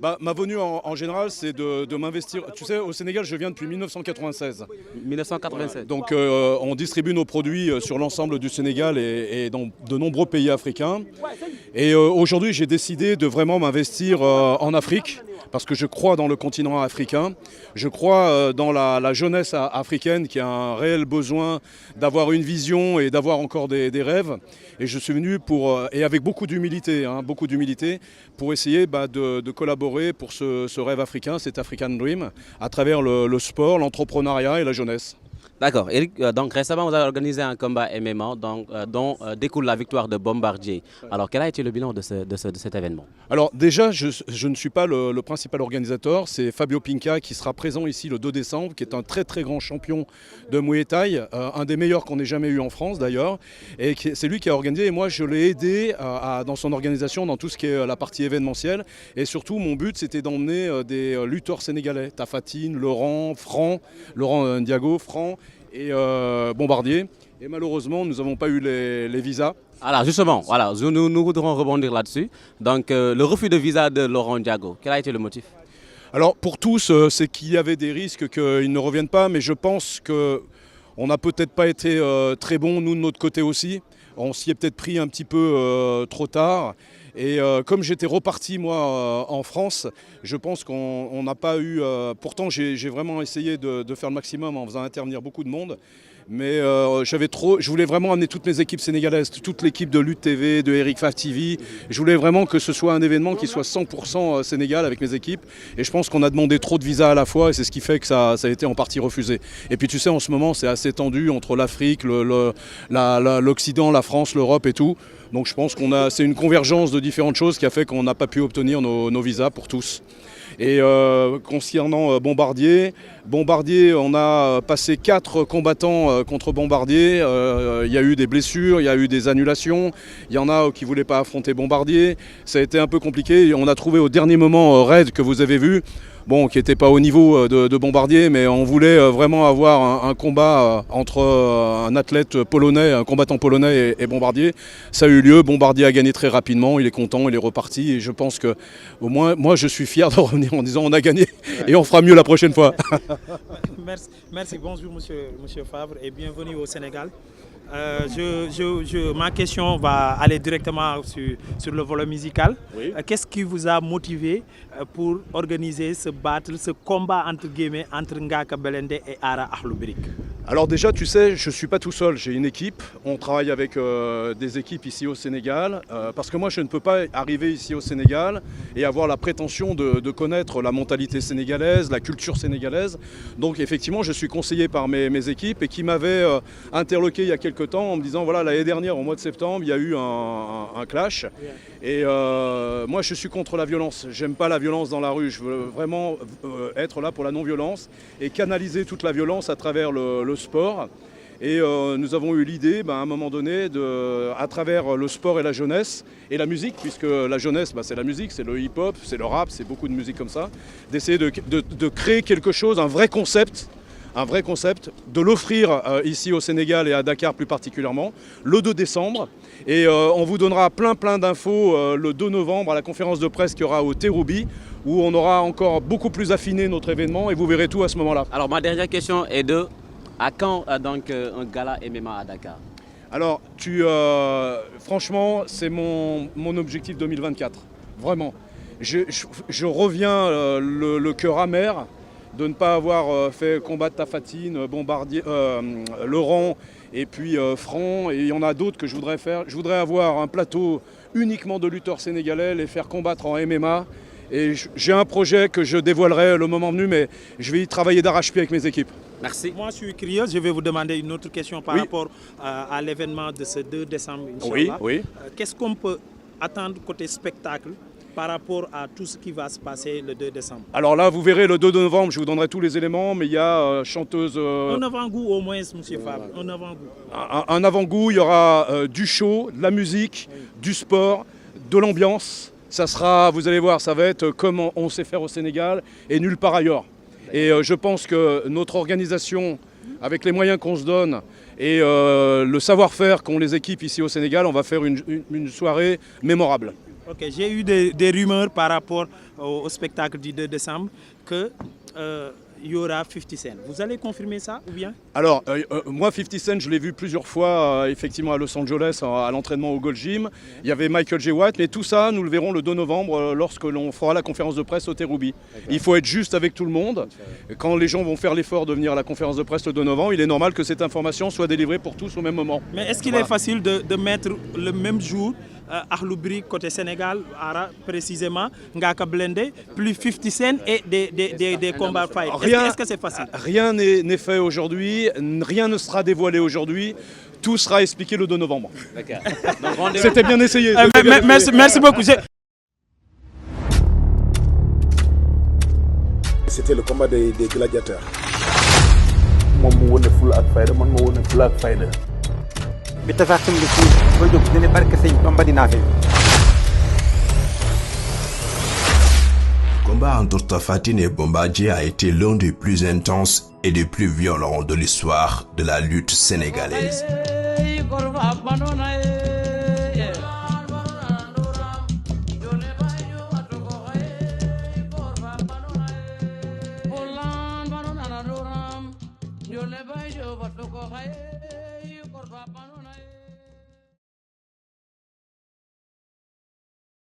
Ma venue en général, c'est de m'investir. Tu sais, au Sénégal, je viens depuis 1996. 1987. Donc, on distribue nos produits sur l'ensemble du Sénégal et dans de nombreux pays africains. Et aujourd'hui, j'ai décidé de vraiment m'investir en Afrique parce que je crois dans le continent africain. Je crois dans la jeunesse africaine qui a un réel besoin d'avoir une vision et d'avoir encore des rêves. Et je suis venu et avec beaucoup d'humilité, pour essayer de collaborer pour ce rêve africain, cet African Dream, à travers le sport, l'entrepreneuriat et la jeunesse. D'accord. Eric, donc récemment, vous avez organisé un combat MMA dont découle la victoire de Bombardier. Alors, quel a été le bilan de cet événement? Alors déjà, je ne suis pas le principal organisateur, c'est Fabio Pinca qui sera présent ici le 2 décembre, qui est un très très grand champion de Muay Thai, un des meilleurs qu'on ait jamais eu en France d'ailleurs, et c'est lui qui a organisé et moi je l'ai aidé dans son organisation, dans tout ce qui est la partie événementielle, et surtout mon but c'était d'emmener des lutteurs sénégalais, Tafatine, Laurent, Franc, Laurent Ndiago, Franc et Bombardier, et malheureusement nous n'avons pas eu les visas. Alors justement, voilà, nous voudrons rebondir là-dessus. Donc le refus de visa de Laurent Ndiago, quel a été le motif? Alors pour tous, c'est qu'il y avait des risques qu'ils ne reviennent pas, mais je pense qu'on n'a peut-être pas été très bons, nous de notre côté aussi. On s'y est peut-être pris un petit peu trop tard. Et comme j'étais reparti moi en France, je pense qu'on n'a pas eu... pourtant j'ai vraiment essayé de faire le maximum en faisant intervenir beaucoup de monde. Mais je voulais vraiment amener toutes mes équipes sénégalaises, toute l'équipe de Lutte TV, de Eric Faf TV. Je voulais vraiment que ce soit un événement qui soit 100% Sénégal avec mes équipes. Et je pense qu'on a demandé trop de visas à la fois et c'est ce qui fait que ça a été en partie refusé. Et puis tu sais, en ce moment, c'est assez tendu entre l'Afrique, l'Occident, la France, l'Europe et tout. Donc je pense c'est une convergence de différentes choses qui a fait qu'on n'a pas pu obtenir nos visas pour tous. Et concernant Bombardier, on a passé 4 combattants contre Bombardier. Il y a eu des blessures, il y a eu des annulations. Il y en a qui ne voulaient pas affronter Bombardier. Ça a été un peu compliqué. On a trouvé au dernier moment Red que vous avez vu. Bon, qui n'était pas au niveau de Bombardier, mais on voulait vraiment avoir un combat entre un athlète polonais, un combattant polonais et Bombardier. Ça a eu lieu, Bombardier a gagné très rapidement, il est content, il est reparti et je pense que au moins, moi je suis fier de revenir en disant on a gagné et on fera mieux la prochaine fois. Merci, bonjour monsieur Favre et bienvenue au Sénégal. Ma question va aller directement sur le volet musical. Oui. Qu'est-ce qui vous a motivé pour organiser ce battle, ce combat entre guillemets entre Ngaka Blindé et Ara Akhlou Brick? Alors déjà, tu sais, je ne suis pas tout seul, j'ai une équipe. On travaille avec des équipes ici au Sénégal. Parce que moi, je ne peux pas arriver ici au Sénégal et avoir la prétention de connaître la mentalité sénégalaise, la culture sénégalaise. Donc effectivement, je suis conseillé par mes équipes et qui m'avaient interloqué il y a quelques temps en me disant, voilà, l'année dernière, au mois de septembre, il y a eu un clash. Et moi, je suis contre la violence. J'aime pas la violence dans la rue. Je veux vraiment être là pour la non-violence et canaliser toute la violence à travers le sport. Et nous avons eu l'idée, à un moment donné, à travers le sport et la jeunesse, et la musique, puisque la jeunesse, c'est la musique, c'est le hip-hop, c'est le rap, c'est beaucoup de musique comme ça, d'essayer de créer quelque chose, un vrai concept, de l'offrir ici au Sénégal et à Dakar plus particulièrement, le 2 décembre. Et on vous donnera plein d'infos le 2 novembre à la conférence de presse qu'il y aura au Terroubi, où on aura encore beaucoup plus affiné notre événement et vous verrez tout à ce moment-là. Alors ma dernière question est à quand donc un gala MMA à Dakar? Alors, franchement, c'est mon objectif 2024. Vraiment. Je reviens le cœur amer de ne pas avoir fait combattre Tafatine, Bombardier, Laurent et puis Franc. Et il y en a d'autres que je voudrais faire. Je voudrais avoir un plateau uniquement de lutteurs sénégalais, les faire combattre en MMA. Et j'ai un projet que je dévoilerai le moment venu, mais je vais y travailler d'arrache-pied avec mes équipes. Merci. Moi, je suis curieux. Je vais vous demander une autre question par rapport à l'événement de ce 2 décembre. Inch'Allah. Oui. Qu'est-ce qu'on peut attendre côté spectacle par rapport à tout ce qui va se passer le 2 décembre? Alors là, vous verrez le 2 novembre, je vous donnerai tous les éléments, mais il y a chanteuse... Un avant-goût au moins, monsieur Fabre, un avant-goût. Un avant-goût, il y aura du show, de la musique, du sport, de l'ambiance. Ça sera, vous allez voir, ça va être comme on sait faire au Sénégal et nulle part ailleurs. Et je pense que notre organisation, avec les moyens qu'on se donne et le savoir-faire qu'ont les équipes ici au Sénégal, on va faire une soirée mémorable. Ok, j'ai eu des rumeurs par rapport au spectacle du 2 décembre que il y aura 50 Cent. Vous allez confirmer ça ou bien? Alors, moi, 50 Cent, je l'ai vu plusieurs fois, effectivement, à Los Angeles, à l'entraînement au Gold Gym. Il y avait Michael J. White, mais tout ça, nous le verrons le 2 novembre, lorsque l'on fera la conférence de presse au Terrubi. Il faut être juste avec tout le monde. Quand les gens vont faire l'effort de venir à la conférence de presse le 2 novembre, il est normal que cette information soit délivrée pour tous au même moment. Mais est-ce qu'il est facile de mettre le même jour Akhlou Brick côté Sénégal, précisément, Ngaka Blindé, plus 50 Cent et des combats fight? Est-ce que c'est facile? Rien n'est fait aujourd'hui, rien ne sera dévoilé aujourd'hui. Tout sera expliqué le 2 novembre. C'était bien essayé. Merci beaucoup. C'était le combat des gladiateurs. moom mu wone fulla ak fayda man ma wone fulla ak fayda bi tafaxim bi fii ba jóg ñu ne barke sëñ Bamba dinaa fi. Le combat entre Tapha Tine et Bombardier a été l'un des plus intenses et des plus violents de l'histoire de la lutte sénégalaise. Yo le bailo, bato ko hay, korba panu.